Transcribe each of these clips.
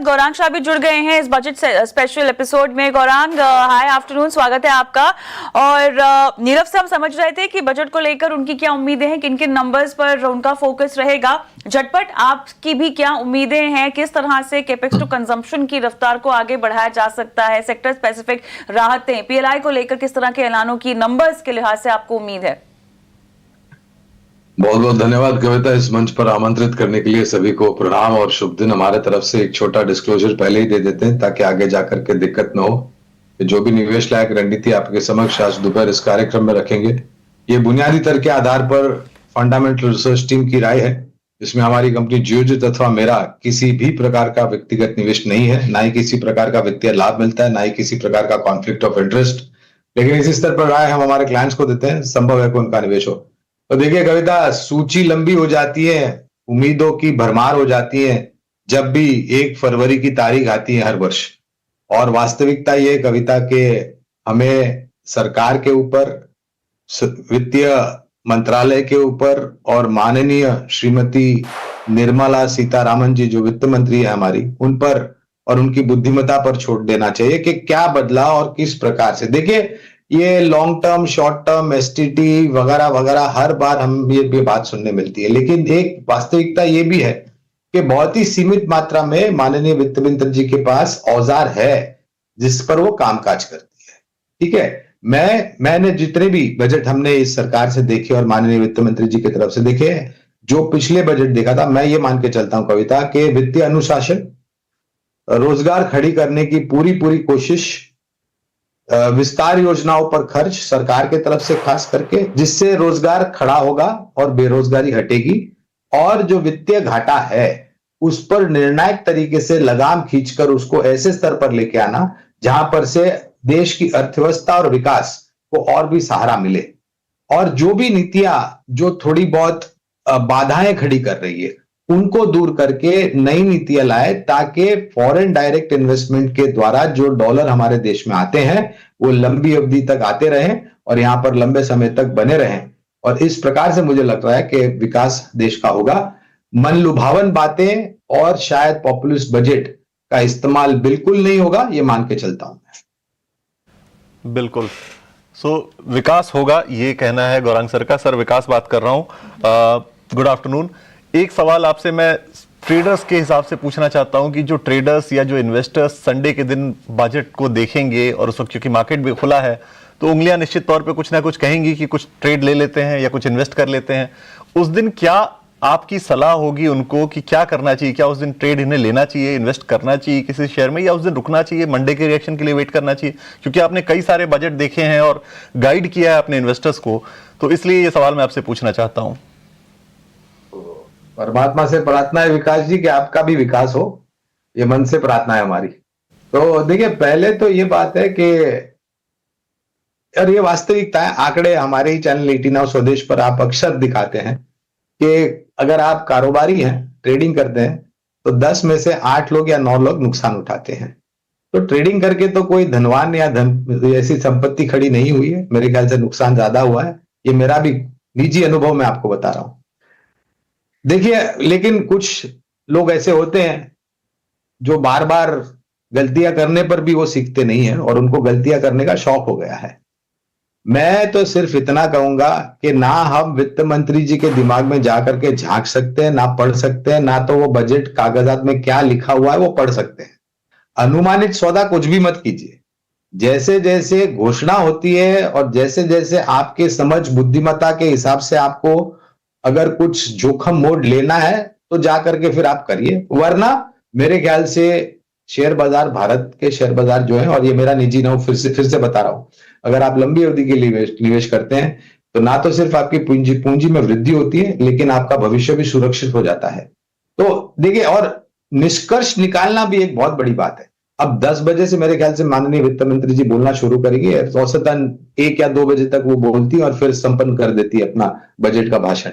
गौरांग शाह भी जुड़ गए हैं इस बजट स्पेशल एपिसोड में। गौरांग, हाय आफ्टरनून, स्वागत है आपका। और नीरव से हम समझ रहे थे कि बजट को लेकर उनकी क्या उम्मीदें हैं, किन किन नंबर्स पर उनका फोकस रहेगा। झटपट आपकी भी क्या उम्मीदें हैं, किस तरह से कैपेक्स टू कंजम्पशन की रफ्तार को आगे बढ़ाया जा सकता है, सेक्टर स्पेसिफिक राहतें, पीएलआई को लेकर किस तरह के ऐलानों की नंबर्स के लिहाज से आपको उम्मीद है? बहुत बहुत धन्यवाद कविता, इस मंच पर आमंत्रित करने के लिए सभी को प्रणाम और शुभ दिन। हमारे तरफ से एक छोटा डिस्क्लोजर पहले ही दे देते हैं ताकि आगे जाकर के दिक्कत न हो। जो भी निवेश लायक रणनीति आपके समक्ष आज दोपहर इस कार्यक्रम में रखेंगे, ये बुनियादी तर्क के आधार पर फंडामेंटल रिसर्च टीम की राय है। इसमें हमारी कंपनी जियोजित अथवा मेरा किसी भी प्रकार का व्यक्तिगत निवेश नहीं है, ना ही किसी प्रकार का वित्तीय लाभ मिलता है, ना ही किसी प्रकार का कॉन्फ्लिक्ट ऑफ इंटरेस्ट। लेकिन इसी स्तर पर राय हम हमारे क्लाइंट्स को देते हैं, संभव है कि उनका निवेश हो। तो देखिए कविता, सूची लंबी हो जाती है, उम्मीदों की भरमार हो जाती है जब भी 1 फरवरी की तारीख आती है हर वर्ष। और वास्तविकता ये कविता के हमें सरकार के ऊपर, वित्तीय मंत्रालय के ऊपर और माननीय श्रीमती निर्मला सीतारामन जी जो वित्त मंत्री है हमारी, उन पर और उनकी बुद्धिमत्ता पर छोड़ देना चाहिए कि क्या बदला और किस प्रकार से। देखिए, ये long term, short term, STT वगैरह वगैरह हर बार हम ये बात सुनने मिलती है, लेकिन एक वास्तविकता ये भी है कि बहुत ही सीमित मात्रा में माननीय वित्त मंत्री जी के पास औजार है जिस पर वो कामकाज करती है। ठीक है, मैंने जितने भी बजट हमने इस सरकार से देखे और माननीय वित्त मंत्री जी की तरफ से देखे, जो पिछले बजट देखा था, मैं ये मान के चलता हूं कविता कि वित्तीय अनुशासन, रोजगार खड़ी करने की पूरी कोशिश, विस्तार योजनाओं पर खर्च सरकार के तरफ से खास करके, जिससे रोजगार खड़ा होगा और बेरोजगारी हटेगी, और जो वित्तीय घाटा है उस पर निर्णायक तरीके से लगाम खींचकर उसको ऐसे स्तर पर लेके आना जहां पर से देश की अर्थव्यवस्था और विकास को और भी सहारा मिले। और जो भी नीतियां जो थोड़ी बहुत बाधाएं खड़ी कर रही है उनको दूर करके नई नीतियां लाए ताकि फॉरेन डायरेक्ट इन्वेस्टमेंट के द्वारा जो डॉलर हमारे देश में आते हैं वो लंबी अवधि तक आते रहें और यहां पर लंबे समय तक बने रहें। और इस प्रकार से मुझे लगता है कि विकास देश का होगा। मन लुभावन बातें और शायद पॉपुलिस्ट बजट का इस्तेमाल बिल्कुल नहीं होगा, ये मान के चलता हूं मैं। बिल्कुल। विकास होगा, ये कहना है गौरांग सर का। सर, विकास बात कर रहा हूं। Good afternoon. एक सवाल आपसे मैं ट्रेडर्स के हिसाब से पूछना चाहता हूं कि जो ट्रेडर्स या जो इन्वेस्टर्स संडे के दिन बजट को देखेंगे और उस वक्त क्योंकि मार्केट भी खुला है तो उंगलियां निश्चित तौर पे कुछ ना कुछ कहेंगी कि कुछ ट्रेड ले लेते हैं या कुछ इन्वेस्ट कर लेते हैं। उस दिन क्या आपकी सलाह होगी उनको कि क्या करना चाहिए? क्या उस दिन ट्रेड इन्हें लेना चाहिए, इन्वेस्ट करना चाहिए किसी शेयर में, या उस दिन रुकना चाहिए, मंडे के रिएक्शन के लिए वेट करना चाहिए? क्योंकि आपने कई सारे बजट देखे हैं और गाइड किया है अपने इन्वेस्टर्स को, तो इसलिए ये सवाल मैं आपसे पूछना चाहता हूं। परमात्मा से प्रार्थना है विकास जी कि आपका भी विकास हो, ये मन से प्रार्थना है हमारी। तो देखिए, पहले तो ये बात है कि और ये वास्तविकता है, आंकड़े हमारे ही चैनल 89 स्वदेश पर आप अक्सर दिखाते हैं कि अगर आप कारोबारी हैं, ट्रेडिंग करते हैं, तो 10 में से 8 लोग या 9 लोग नुकसान उठाते हैं। तो ट्रेडिंग करके तो कोई धनवान या धन ऐसी संपत्ति खड़ी नहीं हुई है, मेरे ख्याल से नुकसान ज्यादा हुआ है। ये मेरा भी निजी अनुभव मैं आपको बता रहा हूं। देखिए, लेकिन कुछ लोग ऐसे होते हैं जो बार बार गलतियां करने पर भी वो सीखते नहीं है और उनको गलतियां करने का शौक हो गया है। मैं तो सिर्फ इतना कहूंगा कि ना हम वित्त मंत्री जी के दिमाग में जाकर के झांक सकते हैं, ना पढ़ सकते हैं, ना तो वो बजट कागजात में क्या लिखा हुआ है वो पढ़ सकते हैं। अनुमानित सौदा कुछ भी मत कीजिए। जैसे जैसे घोषणा होती है और जैसे जैसे आपके समझ बुद्धिमत्ता के हिसाब से आपको अगर कुछ जोखम मोड लेना है तो जाकर के फिर आप करिए, वरना मेरे ख्याल से शेयर बाजार, भारत के शेयर बाजार जो है, और ये मेरा निजी ना फिर से बता रहा हूं, अगर आप लंबी अवधि के लिए निवेश करते हैं तो ना तो सिर्फ आपकी पूंजी में वृद्धि होती है लेकिन आपका भविष्य भी सुरक्षित हो जाता है। तो देखिए, और निष्कर्ष निकालना भी एक बहुत बड़ी बात है। अब 10 बजे से मेरे ख्याल से माननीय वित्त मंत्री जी बोलना शुरू करेंगे, औसतन 1 या 2 बजे तक वो बोलती है और फिर संपन्न कर देती है अपना बजट का भाषण।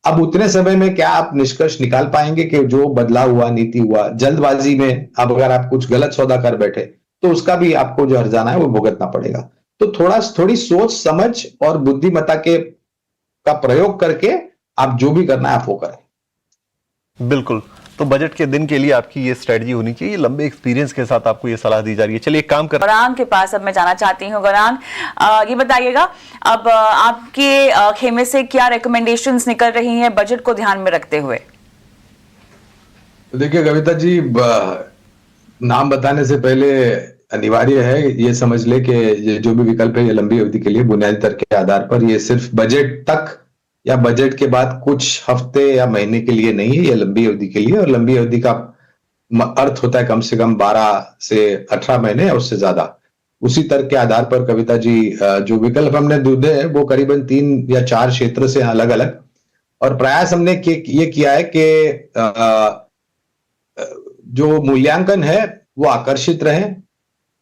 अब उतने समय में क्या आप निष्कर्ष निकाल पाएंगे कि जो बदलाव हुआ, नीति हुआ, जल्दबाजी में अब अगर आप कुछ गलत सौदा कर बैठे तो उसका भी आपको जो हर्जाना है वो भुगतना पड़ेगा। तो थोड़ी सोच समझ और बुद्धिमत्ता का प्रयोग करके आप जो भी करना है आप वो करें। बिल्कुल। तो बजट के दिन के लिए आपकी ये स्ट्रेटजी होनी चाहिए। लंबे एक्सपीरियंस के साथ आपको ये सलाह दी जा रही है। चलिए एक काम कर, गौरांग के पास अब मैं जाना चाहती हूँ। गौरांग, ये बताइएगा अब आपके खेमे से क्या रिकमेंडेशंस निकल रही हैं बजट को ध्यान में रखते हुए? देखिए कविता जी, नाम बताने से पहले अनिवार्य है ये समझ ले कि ये जो भी विकल्प है ये लंबी अवधि के लिए बुनियादी तर्क के आधार पर, ये सिर्फ बजट तक या बजट के बाद कुछ हफ्ते या महीने के लिए नहीं है, ये लंबी अवधि के लिए। और लंबी अवधि का अर्थ होता है कम से कम 12 से 18 महीने या उससे ज्यादा। उसी तर्क के आधार पर कविता जी जो विकल्प हमने ढूंढे हैं वो करीबन 3 या 4 क्षेत्र से अलग अलग, और प्रयास हमने ये किया है कि जो मूल्यांकन है वो आकर्षित रहे,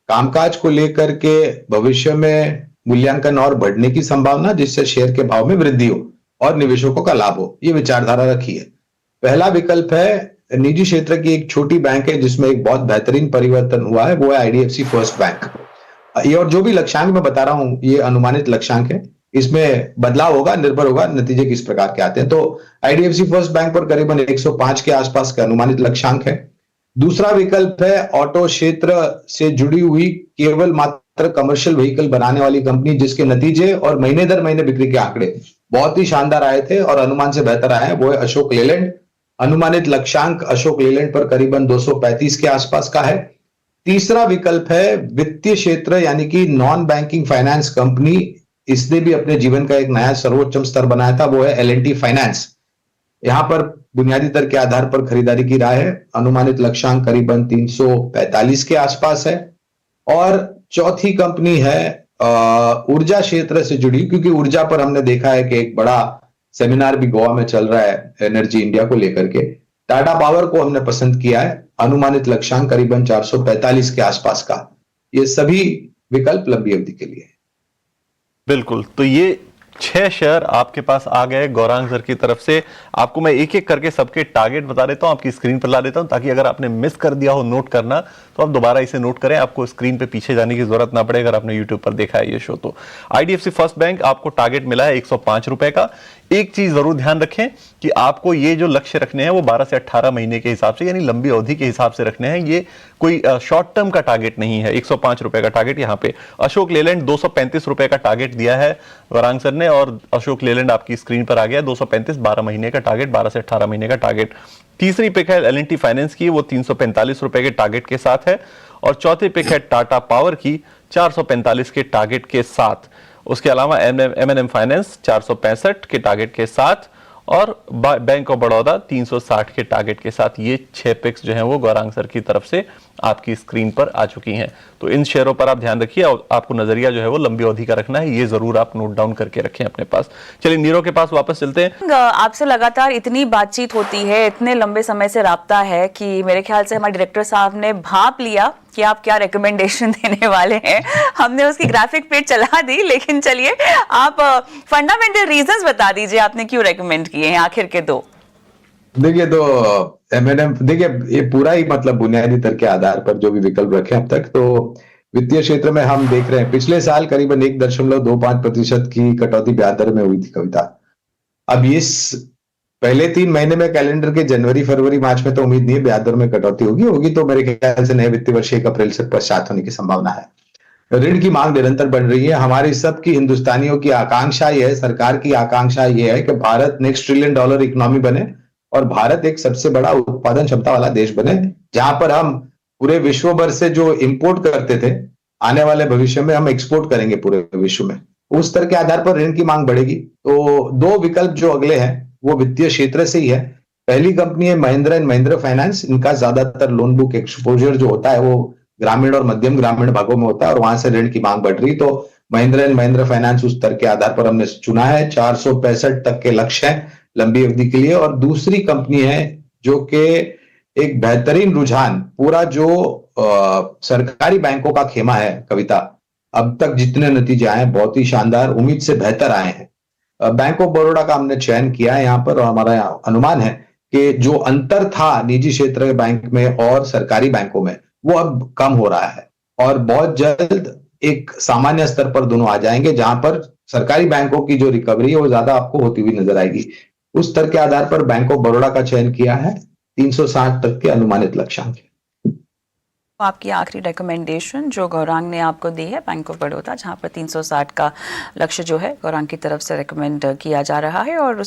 कामकाज को लेकर के भविष्य में मूल्यांकन और बढ़ने की संभावना, जिससे शेयर के भाव में वृद्धि हो और निवेशकों का लाभ हो, ये विचारधारा रखी है। पहला विकल्प है निजी क्षेत्र की एक छोटी बैंक है जिसमें एक बहुत बेहतरीन परिवर्तन हुआ है, वो है आईडीएफसी फर्स्ट बैंक। ये और जो भी लक्ष्यांक मैं बता रहा हूं ये अनुमानित लक्ष्यांक है, इसमें बदलाव होगा, निर्भर होगा नतीजे किस प्रकार के आते हैं। तो आईडीएफसी फर्स्ट बैंक पर करीबन 105 के आसपास का अनुमानित लक्ष्यांक है। दूसरा विकल्प है ऑटो क्षेत्र से जुड़ी हुई केवल मात्र कमर्शियल व्हीकल बनाने वाली कंपनी, जिसके नतीजे और महीने दर महीने बिक्री के आंकड़े बहुत ही शानदार आए थे और अनुमान से बेहतर आए हैं, वो है अशोक लेलैंड। अनुमानित लक्ष्यांक अशोक लेलैंड पर करीबन 235 के आसपास का है। तीसरा विकल्प है वित्तीय क्षेत्र यानी कि नॉन बैंकिंग फाइनेंस कंपनी, इसने भी अपने जीवन का एक नया सर्वोच्च स्तर बनाया था, वो है एल&टी फाइनेंस। यहां पर बुनियादी दर के आधार पर खरीदारी की राय है, अनुमानित लक्ष्यांक करीबन 345 के आसपास है। और चौथी कंपनी है ऊर्जा क्षेत्र से जुड़ी, क्योंकि ऊर्जा पर हमने देखा है कि एक बड़ा सेमिनार भी गोवा में चल रहा है एनर्जी इंडिया को लेकर के। टाटा पावर को हमने पसंद किया है, अनुमानित लक्ष्यांक करीबन 445 के आसपास का। ये सभी विकल्प लंबी अवधि के लिए। बिल्कुल, तो ये 6 शेयर आपके पास आ गए गौरांग सर की तरफ से। आपको मैं एक एक करके सबके टारगेट बता देता हूं, आपकी स्क्रीन पर ला देता हूं, ताकि अगर आपने मिस कर दिया हो नोट करना तो आप दोबारा इसे नोट करें, आपको स्क्रीन पे पीछे जाने की जरूरत ना पड़े अगर आपने यूट्यूब पर देखा है ये शो। तो आईडीएफसी फर्स्ट बैंक आपको टारगेट मिला है 105 रुपए का। एक चीज जरूर ध्यान रखें कि आपको ये जो लक्ष्य रखने हैं वो 12 से 18 महीने के हिसाब से, यानी लंबी अवधि के हिसाब से रखने हैं। ये कोई शॉर्ट टर्म का टारगेट नहीं है। 105 रुपए का टारगेट यहाँ पे। अशोक लेलैंड 235 रुपए का टारगेट दिया है गौरांग सर ने, और अशोक लेलैंड आपकी स्क्रीन पर आ गया 235, 12 महीने का टारगेट, 12 से 18 महीने का टारगेट। तीसरी पिक है एल&टी फाइनेंस की, वो 345 रुपए के टारगेट के साथ है। और चौथी पिक है टाटा पावर की 445 के टारगेट के साथ। उसके अलावा एम&एम फाइनेंस 465 के टारगेट के साथ, और बैंक ऑफ बड़ौदा 360 के टारगेट के साथ। ये 6 पिक्स जो हैं वो गौरांग सर की तरफ से आपकी स्क्रीन पर आ चुकी हैं। तो इन शेयरों पर आप ध्यान रखिए और आपको नजरिया जो है वो लंबी अवधि का रखना है, ये जरूर आप नोट डाउन करके रखें अपने पास। चलिए नीरव के पास वापस चलते हैं। आपसे लगातार इतनी बातचीत होती है, इतने लंबे समय से राब्ता है कि मेरे ख्याल से हमारे डायरेक्टर साहब ने भाप लिया कि आप क्या रिकमेंडेशन देने वाले हैं। हमने उसकी ग्राफिक पेज चला दी, लेकिन चलिए आप फंडामेंटल रीजंस बता दीजिए आपने क्यों रेकमेंड किए हैं आखिर के दो। देखिए तो एम&एम, देखिए ये पूरा ही मतलब बुनियादी दर के आधार पर जो भी विकल्प रखे अब तक, तो वित्तीय क्षेत्र में हम देख रहे हैं पिछले साल करीबन 1.25% की कटौती ब्याज दर में हुई थी कविता। अब इस पहले 3 महीने में कैलेंडर के जनवरी फरवरी मार्च में तो उम्मीद नहीं है ब्याज दर में कटौती होगी तो मेरे ख्याल से नए वित्तीय वर्ष 1 अप्रैल से पश्चात होने की संभावना है। ऋण की मांग निरंतर बढ़ रही है। हमारी सबकी हिंदुस्तानियों की आकांक्षा ये है, सरकार की आकांक्षा ये है कि भारत नेक्स्ट $1 ट्रिलियन इकोनॉमी बने और भारत एक सबसे बड़ा उत्पादन क्षमता वाला देश बने, जहां पर हम पूरे विश्व भर से जो इंपोर्ट करते थे आने वाले भविष्य में हम एक्सपोर्ट करेंगे पूरे विश्व में। उस स्तर के आधार पर ऋण की मांग बढ़ेगी। तो 2 विकल्प जो अगले हैं वो वित्तीय क्षेत्र से ही है। पहली कंपनी है महिंद्रा एंड महिंद्रा फाइनेंस। इनका ज्यादातर लोन बुक एक्सपोजर जो होता है वो ग्रामीण और मध्यम ग्रामीण भागों में होता है और वहां से ऋण की मांग बढ़ रही। तो महिंद्रा एंड महिंद्रा फाइनेंस उस स्तर के आधार पर हमने चुना है। 465 तक के लक्ष्य है लंबी अवधि के लिए। और दूसरी कंपनी है जो कि एक बेहतरीन रुझान, पूरा जो सरकारी बैंकों का खेमा है कविता, अब तक जितने नतीजे आए हैं बहुत ही शानदार, उम्मीद से बेहतर आए हैं। बैंक ऑफ बड़ौदा का हमने चयन किया है यहाँ पर और हमारा अनुमान है कि जो अंतर था निजी क्षेत्र के बैंक में और सरकारी बैंकों में वो अब कम हो रहा है और बहुत जल्द एक सामान्य स्तर पर दोनों आ जाएंगे, जहां पर सरकारी बैंकों की जो रिकवरी है वो ज्यादा आपको होती हुई नजर आएगी। उस स्तर के आधार पर बैंक ऑफ बड़ौदा का चयन किया है। 360 तक के अनुमानित लक्ष्यांक है। आपकी आखिरी रिकमेंडेशन जो गौरांग ने आपको दी है बैंक ऑफ बड़ौदा, जहां पर 360 का लक्ष्य जो है गौरांग की तरफ से रिकमेंड किया जा रहा है, और